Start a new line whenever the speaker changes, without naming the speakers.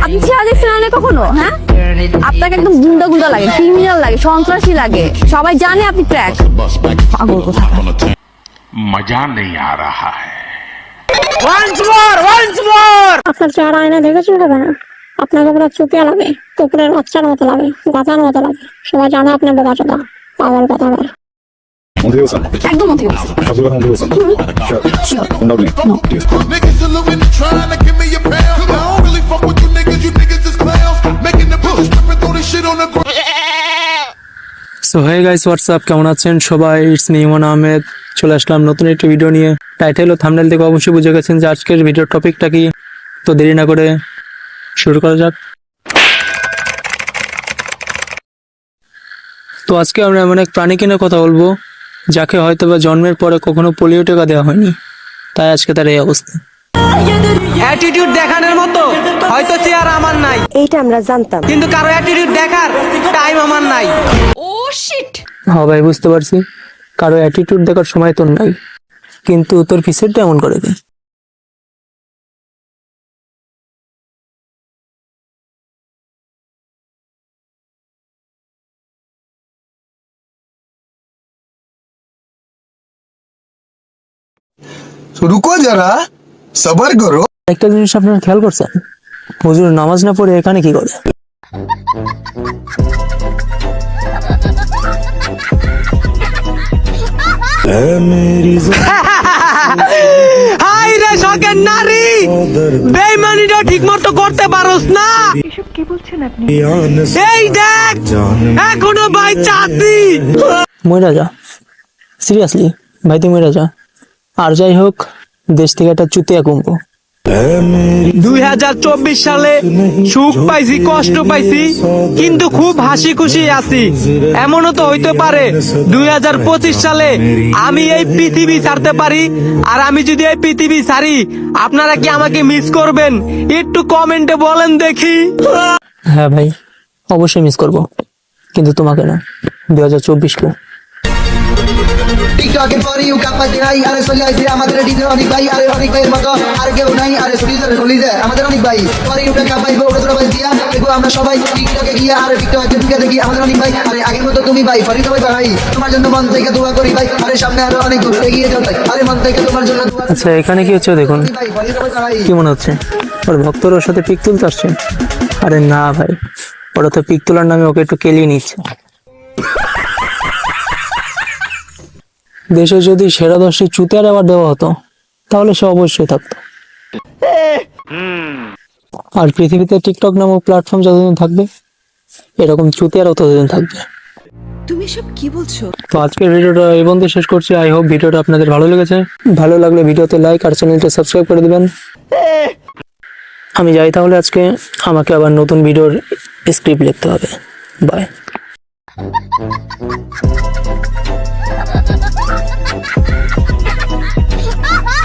আপনি ছেড়া দেখছেন না কখনো? হ্যাঁ, আপনাকে একদম গুন্ডা গুন্ডা লাগে, ক্রিমিনাল লাগে, সন্ত্রাসী লাগে। সবাই জানে আপনি ট্র্যাক। পাগল কোথাকার।
मजा नहीं आ रहा है।
আপনার চেহারা আয়না দেখে চলে যাবে না। আপনাকে পুরো চুপিয়া লাগে, কুকুরের বাচ্চার মতো লাগে, গাধার মতো লাগে। সবাই জানে আপনি বোকাচোদা, পাগল কথা বলে।
একদম মন থেকে বলছি।
Niggas diluting and trying to give me a pound. I don't really fuck with you niggas is clowns. Making the push, stripping through this shit on the ground.
So hey guys, what's up, কেমন আছেন সবাই? It's me Emon Ahmed. চলে আসলাম নতুন একটি video নিয়ে। Title ও thumbnail থেকে অবশ্যই বুঝে গেছেন যে আজকের ভিডিওর টপিকটা কি। তো দেরি না করে শুরু করা যাক। তো আজকে আমরা এমন এক প্রাণীকে নিয়ে কথা বলবো যাকে হয়তো বা জন্মের পরে কখনো পোলিও টিকা দেওয়া হয়নি, তাই আজকে তার এই অবস্থা।
অ্যাটিটিউড দেখানোর মতো হয়তো চেয়ার আমার নাই,
এইটা আমরা জানতাম।
কিন্তু কারো অ্যাটিটিউড দেখার টাইম আমার নাই।
হ্যাঁ ভাই, বুঝতে পারছি কারো অ্যাটিটিউড দেখার সময় তোর নাই, কিন্তু তোর পিছেরটা এমন করে দে।
रुको जरा सबर करो।
একটা জিনিস আপনারা খেয়াল করছেন, হুজুর নামাজ না পড়ে এখানে কি করে?
হাই রে শখের নারী, বেইমানিটা ঠিক মতো করতে পারোস না। এই দেখ এখনো ভাই চাচ্ছি।
মইরা যা, সিরিয়াসলি ভাই, তুই মইরা যা। আর যাই হোক, দেশ থেকে একটা চুতিয়া কমবো।
2024 সালে সুখ পাইছি, কষ্ট পাইছি, কিন্তু খুব হাসি খুশি আছি। এমনও তো হইতে পারে 2025 সালে আমি এই পৃথিবী ছাড়তে পারি। আর আমি যদি এই পৃথিবী ছাড়ি, আপনারা কি আমাকে মিস করবেন? একটু কমেন্টে বলেন দেখি।
হ্যাঁ ভাই, অবশ্যই মিস করবো, কিন্তু তোমাকে না, 2024-কে।
টিকটকের পরে ইউকা পাইতে নাই, আরে চলে আইছে আমাদের ডিজে অনেক ভাই, আরে অনেক ভাইয়ের মতো আর কেউ নাই, আরে চলিজে আমাদের অনেক ভাই। পরে ইউকা কাপাইবো ওটা তোরা ভাই দিয়া দেখো আমরা সবাই টিকটকে গিয়া, আরে টিকটকে ঢুকে দেখি আমাদের অনেক ভাই। আরে আগের মতো তুমি ভাই, ফরিদ ভাই ভাই, তোমার জন্য মন থেকে দোয়া করি ভাই। আরে সামনে আরো অনেক দূর এগিয়ে যাও ভাই, আরে মন থেকে তোমার জন্য দোয়া।
আচ্ছা, এখানে কি হচ্ছে দেখুন,
ভাই ফরিদ ভাই ভাই।
কি মনে হচ্ছে ওর ভক্তর ওর সাথে পিক তুলতে আসছে? আরে না ভাই, ওরা তো পিক তোলার নামে ওকে একটু কেলিয়ে নিচ্ছে। দেশে যদি সেরা 10টি চুতিয়ার অ্যাওয়ার্ড দেওয়া হতো তাহলে সে অবশ্যই থাকতো। আর পৃথিবীতে টিকটক নামক প্ল্যাটফর্ম যতদিন থাকবে, এরকম চুতিয়ারও ততদিন থাকবে।
তুমি সব কি বলছো?
তো আজকের ভিডিওটা এই পর্যন্ত শেষ করছি। আই হোপ ভিডিওটা আপনাদের ভালো লেগেছে। ভালো লাগলে ভিডিওতে লাইক আর চ্যানেলটা সাবস্ক্রাইব করে দিবেন। আমি যাই তাহলে আজকে, আমাকে আবার নতুন ভিডিওর স্ক্রিপ্ট লিখতে হবে। বাই।